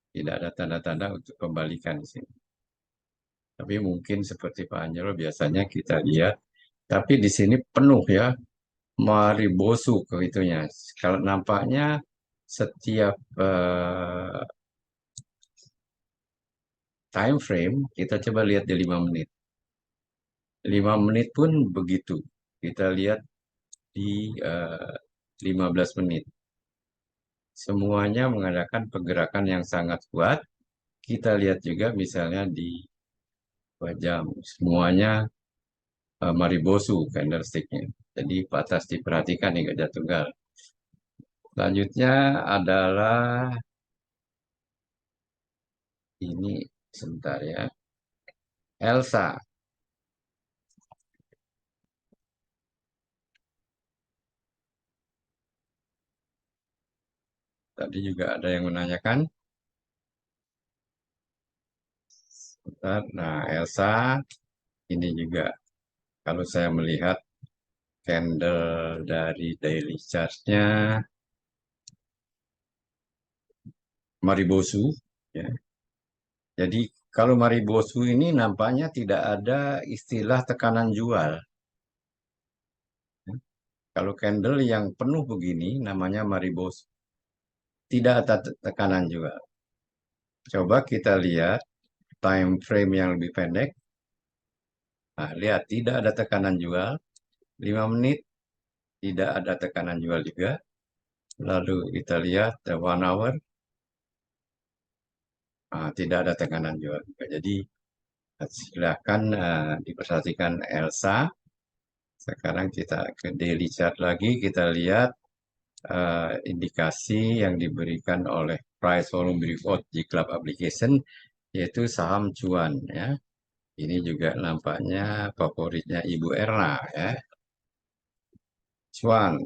tidak ada tanda-tanda untuk kembalikan di sini. Tapi mungkin seperti Pak Anjelo biasanya kita lihat, tapi di sini penuh ya, maribosu ke itunya. Kalau nampaknya setiap time frame, kita coba lihat di 5 menit. 5 menit pun begitu. Kita lihat di 15 menit. Semuanya mengadakan pergerakan yang sangat kuat. Kita lihat juga misalnya di 2 jam. Semuanya maribosu candlesticknya. Jadi patas diperhatikan nih gajah tunggal. Selanjutnya adalah ini sebentar ya. Elsa. Tadi juga ada yang menanyakan. Sebentar. Nah, Elsa ini juga kalau saya melihat candle dari daily chart-nya maribosu ya. Jadi kalau maribosu ini nampaknya tidak ada istilah tekanan jual. Kalau candle yang penuh begini namanya maribosu. Tidak ada tekanan jual. Coba kita lihat time frame yang lebih pendek. Nah, lihat tidak ada tekanan jual. 5 menit tidak ada tekanan jual juga. Lalu kita lihat the 1 hour. Nah, tidak ada tekanan jual juga. Jadi silakan diperhatikan Elsa. Sekarang kita ke daily chart lagi, kita lihat indikasi yang diberikan oleh price volume breakout di Club Application, yaitu saham cuan ya. Ini juga nampaknya favoritnya Ibu Erna ya. Cuan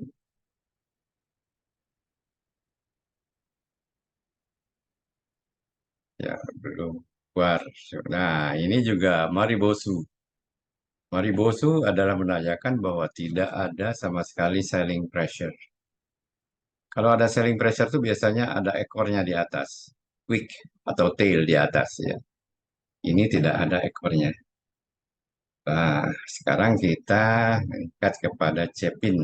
ya belum keluar. Nah, ini juga Maribosu. Maribosu adalah menandakan bahwa tidak ada sama sekali selling pressure. Kalau ada selling pressure tuh biasanya ada ekornya di atas, wick atau tail di atas ya. Ini tidak ada ekornya. Nah, sekarang kita mengikat kepada cepin.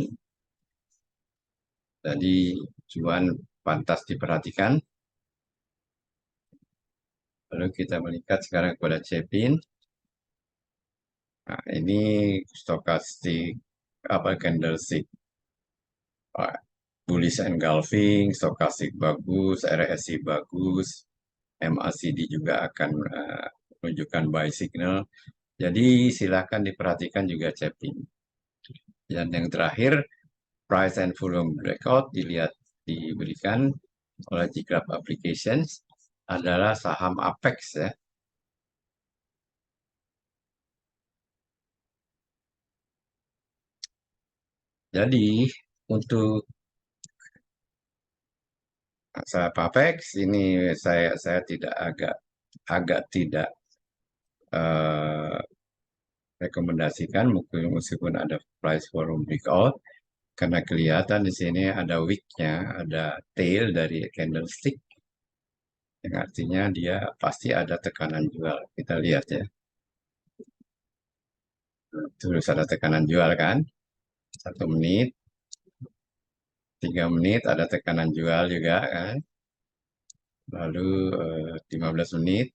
Jadi cuan pantas diperhatikan. Lalu kita mengikat sekarang kepada cepin. Nah, ini stokastik apa candlestick. Ah, bullish engulfing, stokastik bagus, RSI bagus, MACD juga akan menunjukkan buy signal. Jadi silakan diperhatikan juga cepin. Dan yang terakhir, price and volume breakout diberikan oleh Gclub Applications adalah saham Apex ya. Jadi untuk saham Apex ini saya tidak agak agak tidak eh, rekomendasikan meskipun ada price volume breakout karena kelihatan di sini ada wick-nya, ada tail dari candlestick yang artinya dia pasti ada tekanan jual. Kita lihat ya. Terus ada tekanan jual kan? 1 menit, 3 menit ada tekanan jual juga kan? Lalu 15 menit,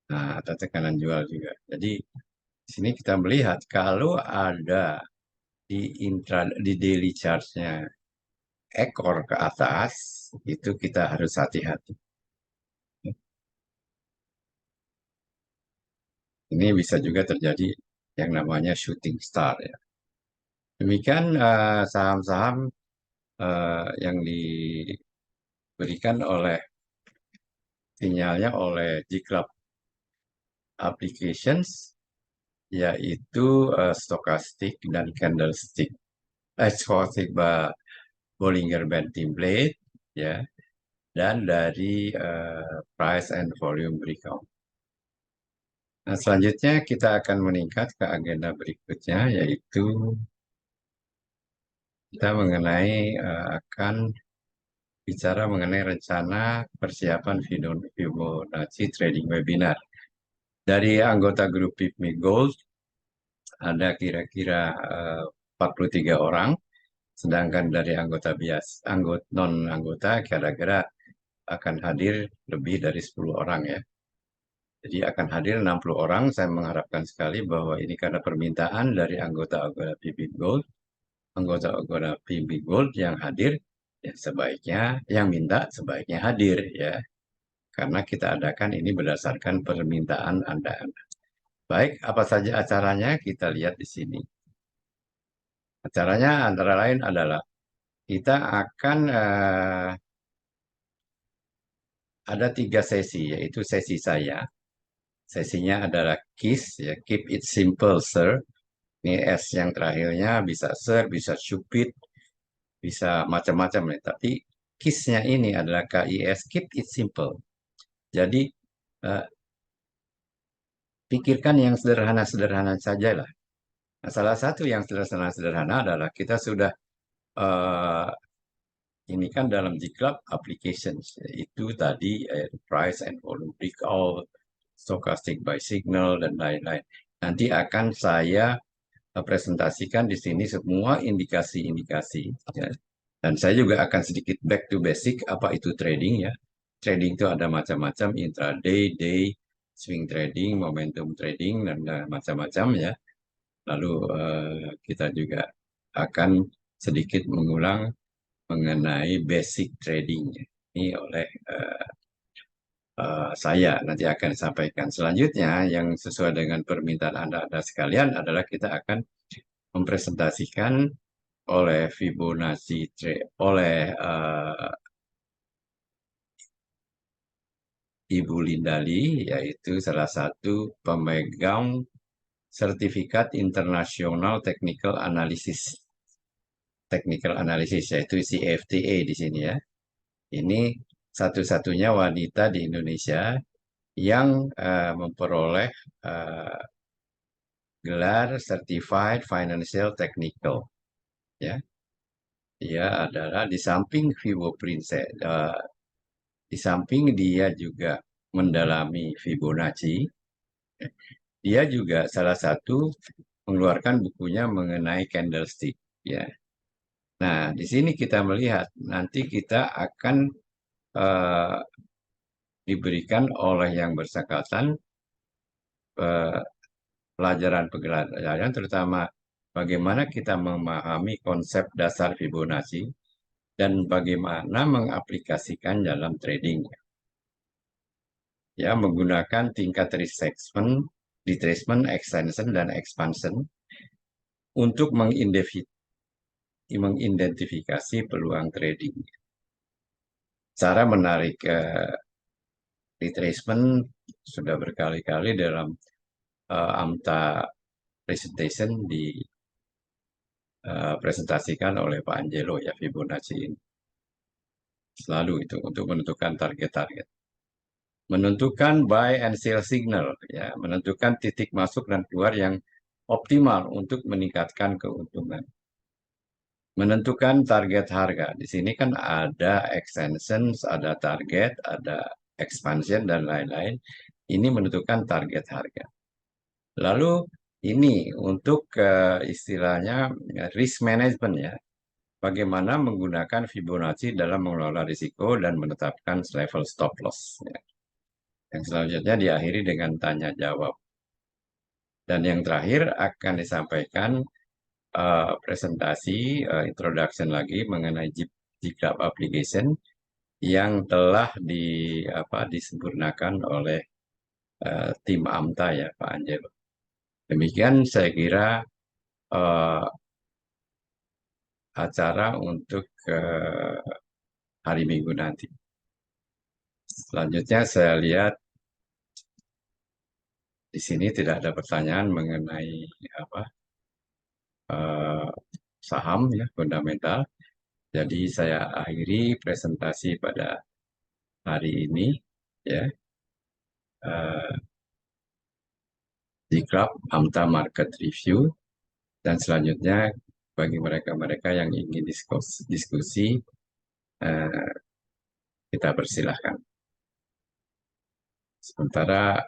nah ada tekanan jual juga. Jadi di sini kita melihat kalau ada di daily charge-nya ekor ke atas, itu kita harus hati-hati. Ini bisa juga terjadi yang namanya shooting star ya. Demikian saham-saham yang diberikan oleh sinyalnya oleh Gclub Applications yaitu stokastik dan candlestick. Stokastik Bollinger Band Template ya dan dari price and volume breakout. Nah, selanjutnya kita akan meningkat ke agenda berikutnya yaitu kita akan bicara mengenai rencana persiapan Fibonacci Trading Webinar. Dari anggota grup PIPMI Gold ada kira-kira 43 orang, sedangkan dari anggota non-anggota kira-kira akan hadir lebih dari 10 orang ya. Jadi akan hadir 60 orang. Saya mengharapkan sekali bahwa ini karena permintaan dari anggota-anggota PIPMI Gold, anggota-anggota PIPMI Gold yang hadir, ya sebaiknya, yang minta sebaiknya hadir ya. Karena kita adakan ini berdasarkan permintaan Anda. Baik, apa saja acaranya kita lihat di sini. Acaranya antara lain adalah kita akan ada 3 sesi, yaitu sesi saya. Sesinya adalah KISS, ya, Keep It Simple, Sir. Ini S yang terakhirnya bisa Sir, bisa Stupid, bisa macam-macam nih. Tapi KISS-nya ini adalah KIS, Keep It Simple. Jadi eh, pikirkan yang sederhana-sederhana saja lah. Nah, salah satu yang sederhana-sederhana adalah kita sudah eh, ini kan dalam Gclub Applications, itu tadi price and volume breakout, stochastic buy signal, dan lain-lain. Nanti akan saya presentasikan di sini semua indikasi-indikasi. Ya. Dan saya juga akan sedikit back to basic, apa itu trading ya. Trading itu ada macam-macam, intraday, day, swing trading, momentum trading, dan macam-macam ya. Lalu kita juga akan sedikit mengulang mengenai basic trading. Ini oleh saya nanti akan sampaikan. Selanjutnya yang sesuai dengan permintaan Anda sekalian adalah kita akan mempresentasikan oleh Fibonacci oleh Ibu Lindali, yaitu salah satu pemegang sertifikat internasional technical analysis yaitu CFTA di sini ya. Ini satu-satunya wanita di Indonesia yang memperoleh eh, gelar Certified Financial Technical, ya. dia adalah di samping Vivo Princess, di samping dia juga mendalami Fibonacci, dia juga salah satu mengeluarkan bukunya mengenai candlestick. Ya. Nah, di sini kita melihat nanti kita akan eh, diberikan oleh yang bersangkutan eh, pelajaran-pelajaran terutama bagaimana kita memahami konsep dasar Fibonacci dan bagaimana mengaplikasikan dalam trading. Ya, menggunakan tingkat retracement, extension, dan expansion untuk mengidentifikasi peluang trading. Cara menarik retracement sudah berkali-kali dalam AMTA presentation dipresentasikan oleh Pak Angelo ya Fibonacci ini. Selalu itu untuk menentukan target-target. Menentukan buy and sell signal, ya, menentukan titik masuk dan keluar yang optimal untuk meningkatkan keuntungan. Menentukan target harga. Di sini kan ada extension, ada target, ada expansion, dan lain-lain. Ini menentukan target harga. Lalu ini untuk istilahnya risk management ya. Bagaimana menggunakan Fibonacci dalam mengelola risiko dan menetapkan level stop loss. Ya. Yang selanjutnya diakhiri dengan tanya jawab. Dan yang terakhir akan disampaikan presentasi introduction lagi mengenai GitHub application yang telah disempurnakan oleh tim AMTA ya Pak Angelo. Demikian saya kira eh, acara untuk hari Minggu nanti. Selanjutnya saya lihat di sini tidak ada pertanyaan mengenai apa eh, saham ya fundamental. Jadi saya akhiri presentasi pada hari ini ya di Club AMTA Market Review dan selanjutnya bagi mereka-mereka yang ingin diskusi eh, kita persilahkan. Sementara